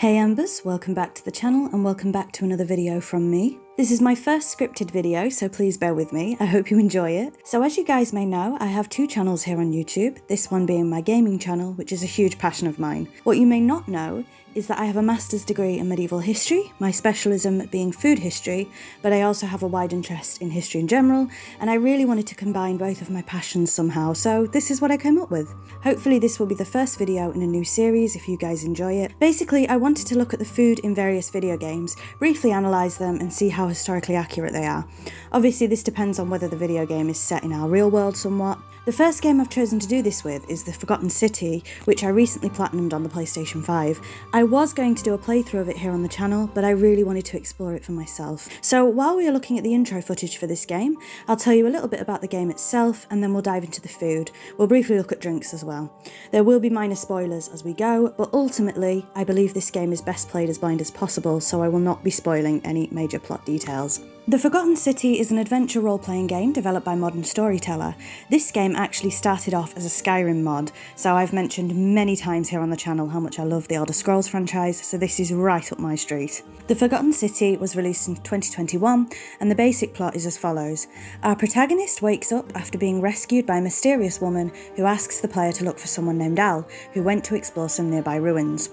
Hey Embers, welcome back to the channel and welcome back to another video from me. This is my first scripted video, so please bear with me. I hope you enjoy it. So as you guys may know, I have two channels here on YouTube, this one being my gaming channel, which is a huge passion of mine. What you may not know is that I have a master's degree in medieval history, my specialism being food history, but I also have a wide interest in history in general, and I really wanted to combine both of my passions somehow, so this is what I came up with. Hopefully this will be the first video in a new series if you guys enjoy it. Basically, I wanted to look at the food in various video games, briefly analyse them and see how historically accurate they are. Obviously this depends on whether the video game is set in our real world somewhat. The first game I've chosen to do this with is The Forgotten City, which I recently platinumed on the PlayStation 5. I was going to do a playthrough of it here on the channel, but I really wanted to explore it for myself. So while we are looking at the intro footage for this game, I'll tell you a little bit about the game itself, and then we'll dive into the food. We'll briefly look at drinks as well. There will be minor spoilers as we go, but ultimately, I believe this game is best played as blind as possible, so I will not be spoiling any major plot details. The Forgotten City is an adventure role-playing game developed by Modern Storyteller. This game actually started off as a Skyrim mod, so I've mentioned many times here on the channel how much I love the Elder Scrolls franchise, so this is right up my street. The Forgotten City was released in 2021, and the basic plot is as follows. Our protagonist wakes up after being rescued by a mysterious woman who asks the player to look for someone named Al, who went to explore some nearby ruins.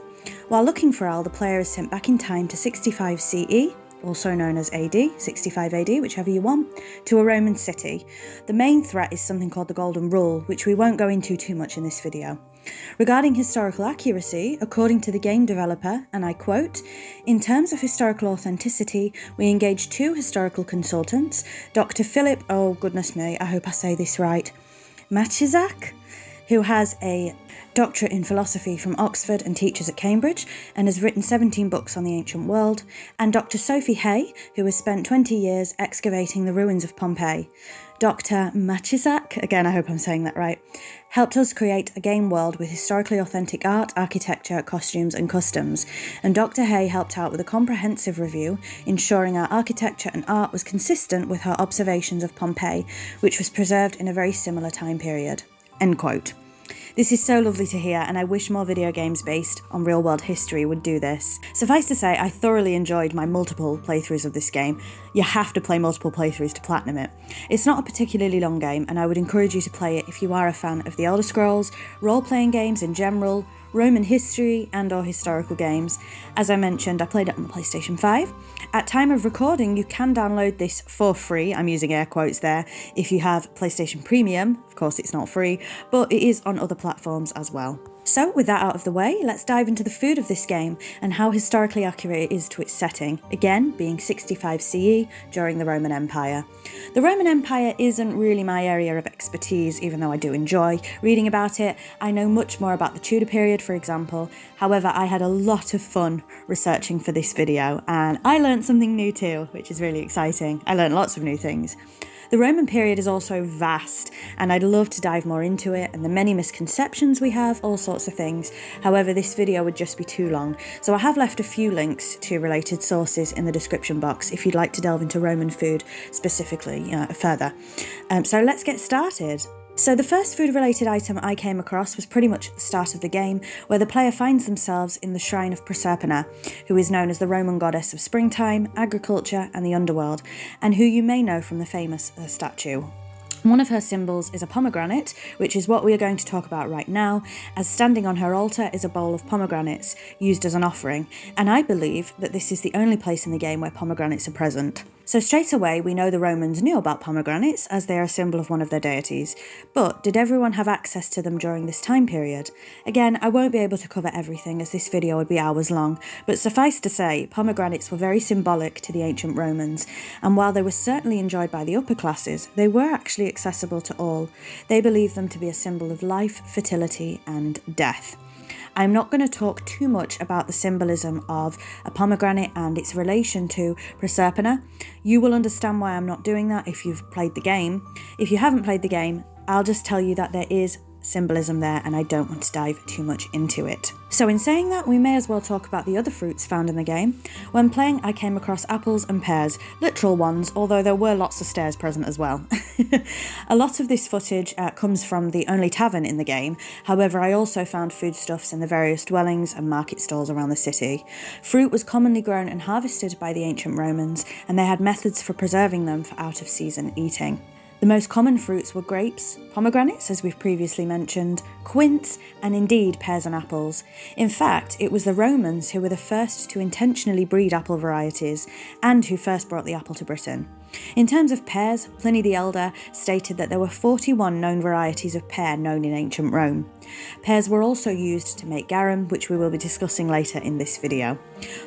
While looking for Al, the player is sent back in time to 65 CE, also known as AD, 65 AD, whichever you want, to a Roman city. The main threat is something called the Golden Rule, which we won't go into too much in this video. Regarding historical accuracy, according to the game developer, and I quote, "In terms of historical authenticity, we engaged two historical consultants, Dr. Philip, oh goodness me, I hope I say this right, Machizak, who has a doctorate in philosophy from Oxford and teaches at Cambridge and has written 17 books on the ancient world, and Dr. Sophie Hay, who has spent 20 years excavating the ruins of Pompeii. Dr. Machizak, again I hope I'm saying that right, helped us create a game world with historically authentic art, architecture, costumes and customs, and Dr. Hay helped out with a comprehensive review, ensuring our architecture and art was consistent with her observations of Pompeii, which was preserved in a very similar time period." End quote. This is so lovely to hear, and I wish more video games based on real-world history would do this. Suffice to say, I thoroughly enjoyed my multiple playthroughs of this game. You have to play multiple playthroughs to platinum it. It's not a particularly long game, and I would encourage you to play it if you are a fan of the Elder Scrolls, role-playing games in general, Roman history and or historical games. As I mentioned, I played it on the PlayStation 5. At time of recording, you can download this for free, I'm using air quotes there, if you have PlayStation Premium. Of course it's not free, but it is on other platforms as well. So with that out of the way, let's dive into the food of this game and how historically accurate it is to its setting, again being 65 CE during the Roman Empire. The Roman Empire isn't really my area of expertise, even though I do enjoy reading about it. I know much more about the Tudor period, for example. However, I had a lot of fun researching for this video, and I learned something new too, which is really exciting. I learned lots of new things. The Roman period is also vast, and I'd love to dive more into it and the many misconceptions we have, all sorts of things. However, this video would just be too long, so I have left a few links to related sources in the description box if you'd like to delve into Roman food specifically further. So let's get started. So the first food-related item I came across was pretty much at the start of the game, where the player finds themselves in the shrine of Proserpina, who is known as the Roman goddess of springtime, agriculture and the underworld, and who you may know from the famous statue. One of her symbols is a pomegranate, which is what we are going to talk about right now, as standing on her altar is a bowl of pomegranates used as an offering, and I believe that this is the only place in the game where pomegranates are present. So straight away we know the Romans knew about pomegranates as they are a symbol of one of their deities, but did everyone have access to them during this time period? Again, I won't be able to cover everything as this video would be hours long, but suffice to say, pomegranates were very symbolic to the ancient Romans, and while they were certainly enjoyed by the upper classes, they were actually accessible to all. They believed them to be a symbol of life, fertility and death. I'm not going to talk too much about the symbolism of a pomegranate and its relation to Proserpina. You will understand why I'm not doing that if you've played the game. If you haven't played the game, I'll just tell you that there is symbolism there and I don't want to dive too much into it. So in saying that, we may as well talk about the other fruits found in the game. When playing, I came across apples and pears, literal ones, although there were lots of stairs present as well. A lot of this footage comes from the only tavern in the game. However, I also found foodstuffs in the various dwellings and market stalls around the city. Fruit was commonly grown and harvested by the ancient Romans, and they had methods for preserving them for out-of-season eating. The most common fruits were grapes, pomegranates, as we've previously mentioned, quince, and indeed pears and apples. In fact, it was the Romans who were the first to intentionally breed apple varieties and who first brought the apple to Britain. In terms of pears, Pliny the Elder stated that there were 41 known varieties of pear known in ancient Rome. Pears were also used to make garum, which we will be discussing later in this video.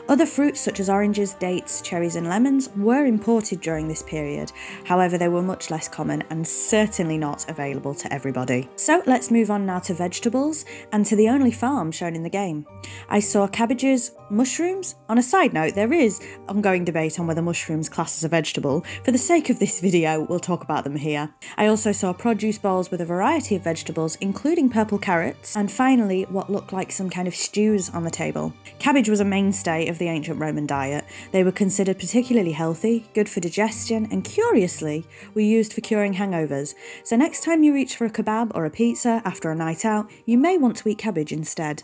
Other fruits such as oranges, dates, cherries and lemons were imported during this period. However, they were much less common and certainly not available to everybody. So let's move on now to vegetables and to the only farm shown in the game. I saw cabbages, mushrooms. On a side note, there is ongoing debate on whether mushrooms class as a vegetable. For the sake of this video, we'll talk about them here. I also saw produce bowls with a variety of vegetables, including purple carrots, and finally what looked like some kind of stews on the table. Cabbage was a mainstay of the ancient Roman diet. They were considered particularly healthy, good for digestion, and curiously, were used for curing hangovers. So next time you reach for a kebab or a pizza after a night out, you may want to eat cabbage instead.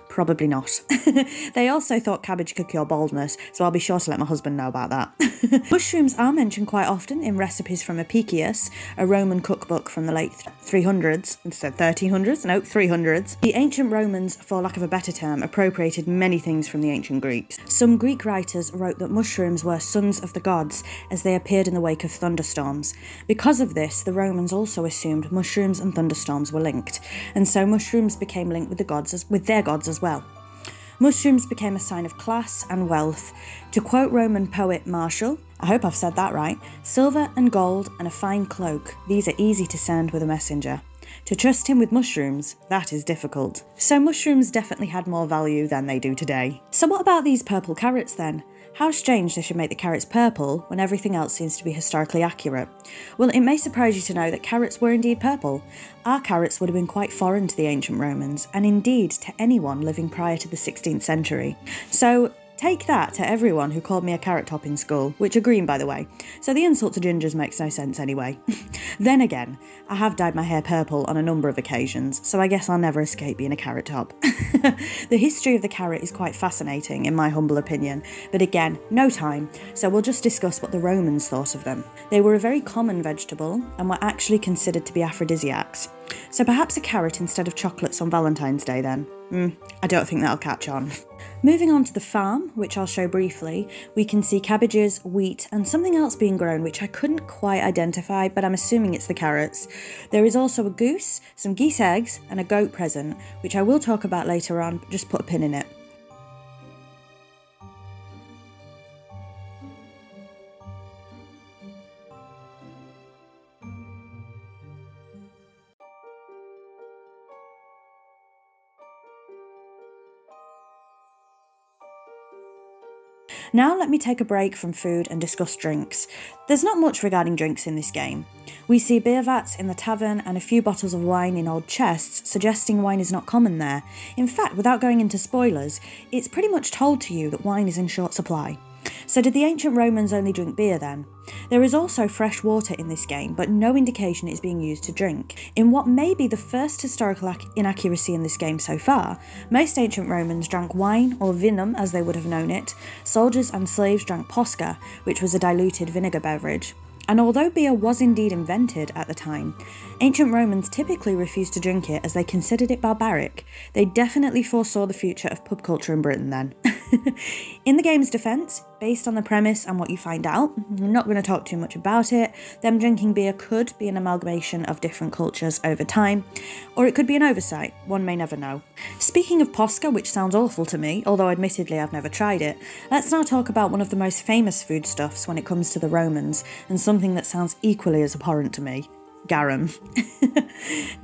Probably not. They also thought cabbage could cure baldness, so I'll be sure to let my husband know about that. Mushrooms are mentioned quite often in recipes from Apicius, a Roman cookbook from the late 300s, instead 1300s, no, 300s. The ancient Romans, for lack of a better term, appropriated many things from the ancient Greeks. Some Greek writers wrote that mushrooms were sons of the gods as they appeared in the wake of thunderstorms. Because of this, the Romans also assumed mushrooms and thunderstorms were linked, and so mushrooms became linked with their gods as well. Mushrooms became a sign of class and wealth. To quote Roman poet Martial, I hope I've said that right, "Silver and gold and a fine cloak, these are easy to send with a messenger. To trust him with mushrooms, that is difficult." So mushrooms definitely had more value than they do today. So what about these purple carrots then? How strange they should make the carrots purple when everything else seems to be historically accurate. Well, it may surprise you to know that carrots were indeed purple. Our carrots would have been quite foreign to the ancient Romans, and indeed to anyone living prior to the 16th century. So take that to everyone who called me a carrot top in school, which are green by the way, so the insult to gingers makes no sense anyway. Then again, I have dyed my hair purple on a number of occasions, so I guess I'll never escape being a carrot top. The history of the carrot is quite fascinating in my humble opinion, but again, no time, so we'll just discuss what the Romans thought of them. They were a very common vegetable and were actually considered to be aphrodisiacs. So perhaps a carrot instead of chocolates on Valentine's Day then? I don't think that'll catch on. Moving on to the farm, which I'll show briefly, we can see cabbages, wheat, and something else being grown which I couldn't quite identify, but I'm assuming it's the carrots. There is also a goose, some geese eggs, and a goat present, which I will talk about later on, but just put a pin in it. Now let me take a break from food and discuss drinks. There's not much regarding drinks in this game. We see beer vats in the tavern and a few bottles of wine in old chests, suggesting wine is not common there. In fact, without going into spoilers, it's pretty much told to you that wine is in short supply. So did the ancient Romans only drink beer then? There is also fresh water in this game, but no indication it is being used to drink. In what may be the first historical inaccuracy in this game so far, most ancient Romans drank wine, or vinum as they would have known it. Soldiers and slaves drank posca, which was a diluted vinegar beverage. And although beer was indeed invented at the time, ancient Romans typically refused to drink it as they considered it barbaric. They definitely foresaw the future of pub culture in Britain then. In the game's defence, based on the premise and what you find out, I'm not going to talk too much about it, them drinking beer could be an amalgamation of different cultures over time, or it could be an oversight, one may never know. Speaking of posca, which sounds awful to me, although admittedly I've never tried it, let's now talk about one of the most famous foodstuffs when it comes to the Romans, and something that sounds equally as abhorrent to me. garum.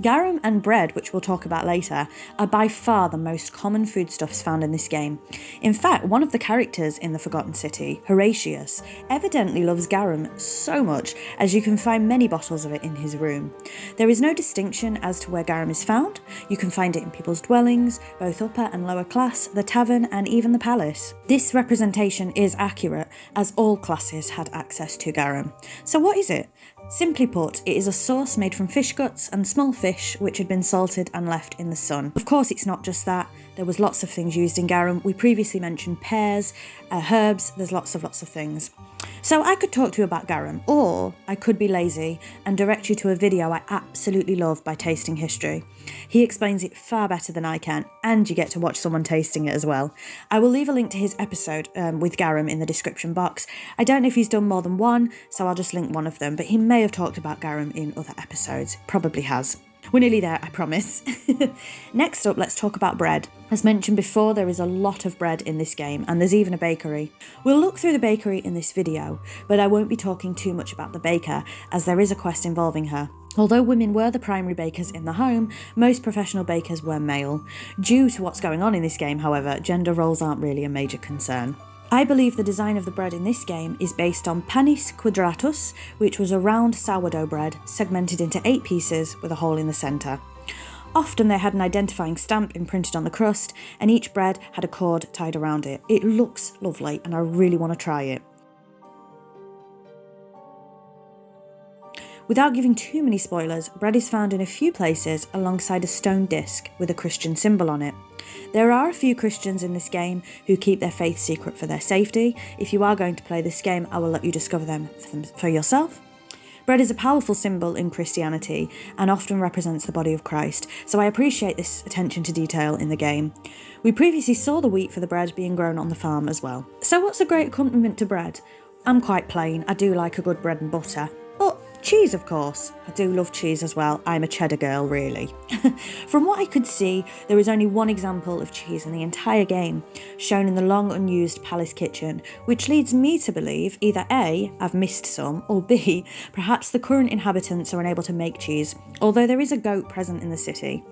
Garum and bread, which we'll talk about later, are by far the most common foodstuffs found in this game. In fact, one of the characters in the Forgotten City, Horatius, evidently loves garum so much as you can find many bottles of it in his room. There is no distinction as to where garum is found. You can find it in people's dwellings, both upper and lower class, the tavern and even the palace. This representation is accurate as all classes had access to garum. So what is it? Simply put, it is a sauce made from fish guts and small fish which had been salted and left in the sun. Of course, it's not just that. There was lots of things used in garum. We previously mentioned pears, herbs, there's lots of things. So I could talk to you about garum, or I could be lazy and direct you to a video I absolutely love by Tasting History. He explains it far better than I can, and you get to watch someone tasting it as well. I will leave a link to his episode with garum in the description box. I don't know if he's done more than one, so I'll just link one of them, but he may have talked about garum in other episodes. Probably has. We're nearly there, I promise. Next up, let's talk about bread. As mentioned before, there is a lot of bread in this game, and there's even a bakery. We'll look through the bakery in this video, but I won't be talking too much about the baker, as there is a quest involving her. Although women were the primary bakers in the home, most professional bakers were male. Due to what's going on in this game, however, gender roles aren't really a major concern. I believe the design of the bread in this game is based on panis quadratus, which was a round sourdough bread segmented into 8 pieces with a hole in the centre. Often they had an identifying stamp imprinted on the crust, and each bread had a cord tied around it. It looks lovely and I really want to try it. Without giving too many spoilers, bread is found in a few places alongside a stone disc with a Christian symbol on it. There are a few Christians in this game who keep their faith secret for their safety. If you are going to play this game, I will let you discover them for yourself. Bread is a powerful symbol in Christianity and often represents the body of Christ, so I appreciate this attention to detail in the game. We previously saw the wheat for the bread being grown on the farm as well. So what's a great accompaniment to bread? I'm quite plain, I do like a good bread and butter. But cheese, of course. I do love cheese as well. I'm a cheddar girl, really. From what I could see, there is only one example of cheese in the entire game, shown in the long unused palace kitchen, which leads me to believe either A, I've missed some, or B, perhaps the current inhabitants are unable to make cheese, although there is a goat present in the city.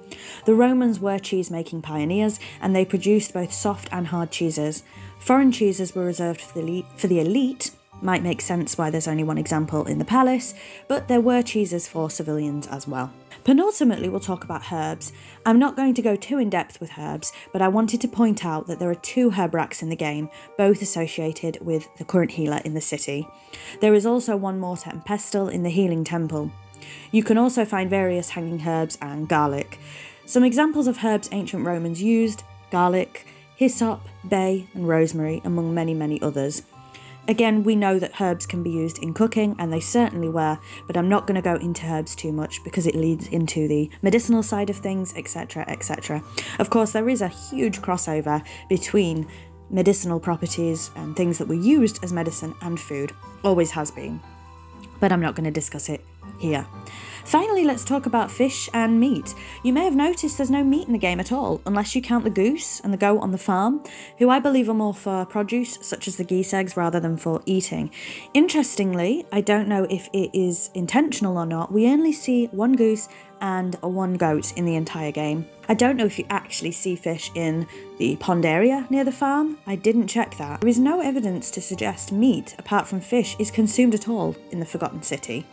The Romans were cheese-making pioneers, and they produced both soft and hard cheeses. Foreign cheeses were reserved for the elite. Might make sense why there's only one example in the palace, but there were cheeses for civilians as well. Penultimately, we'll talk about herbs. I'm not going to go too in depth with herbs, but I wanted to point out that there are 2 herb racks in the game, both associated with the current healer in the city. There is also one mortar and pestle in the healing temple. You can also find various hanging herbs and garlic. Some examples of herbs ancient Romans used: garlic, hyssop, bay and rosemary, among many others. Again, we know that herbs can be used in cooking, and they certainly were, but I'm not going to go into herbs too much because it leads into the medicinal side of things, etc, etc. Of course, there is a huge crossover between medicinal properties and things that were used as medicine and food. Always has been. But I'm not going to discuss it here. Finally, let's talk about fish and meat. You may have noticed there's no meat in the game at all, unless you count the goose and the goat on the farm, who I believe are more for produce, such as the geese eggs, rather than for eating. Interestingly, I don't know if it is intentional or not, we only see 1 goose and 1 goat in the entire game. I don't know if you actually see fish in the pond area near the farm. I didn't check that. There is no evidence to suggest meat, apart from fish, is consumed at all in the Forgotten City.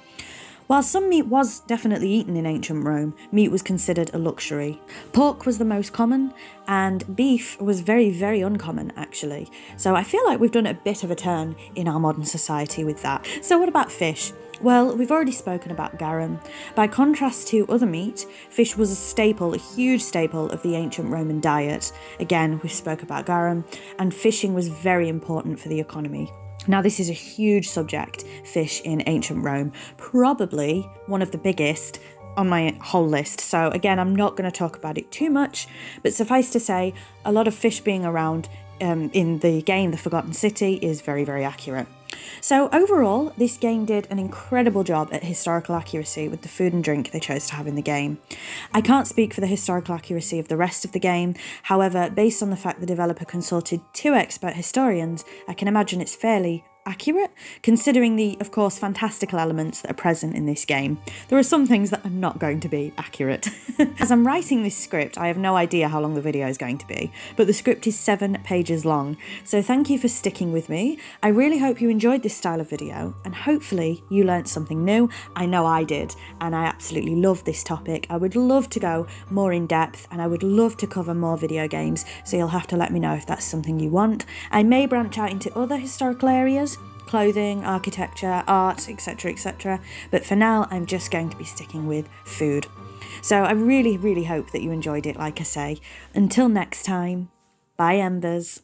While some meat was definitely eaten in ancient Rome, meat was considered a luxury. Pork was the most common, and beef was very uncommon, actually. So I feel like we've done a bit of a turn in our modern society with that. So what about fish? Well, we've already spoken about garum. By contrast to other meat, fish was a staple, a huge staple of the ancient Roman diet. Again, we spoke about garum, and fishing was very important for the economy. Now, this is a huge subject, fish in ancient Rome, probably one of the biggest on my whole list. So again, I'm not going to talk about it too much, but suffice to say, a lot of fish being around in the game, The Forgotten City, is very accurate. So overall, this game did an incredible job at historical accuracy with the food and drink they chose to have in the game. I can't speak for the historical accuracy of the rest of the game, however, based on the fact the developer consulted 2 expert historians, I can imagine it's fairly accurate, considering the, of course, fantastical elements that are present in this game. There are some things that are not going to be accurate. As I'm writing this script, I have no idea how long the video is going to be, but the script is 7 pages long, so thank you for sticking with me. I really hope you enjoyed this style of video, and hopefully you learnt something new. I know I did, and I absolutely love this topic. I would love to go more in depth, and I would love to cover more video games, so you'll have to let me know if that's something you want. I may branch out into other historical areas, clothing, architecture, art, etc, etc, but for now I'm just going to be sticking with food. So I really hope that you enjoyed it, like I say. Until next time, bye Embers.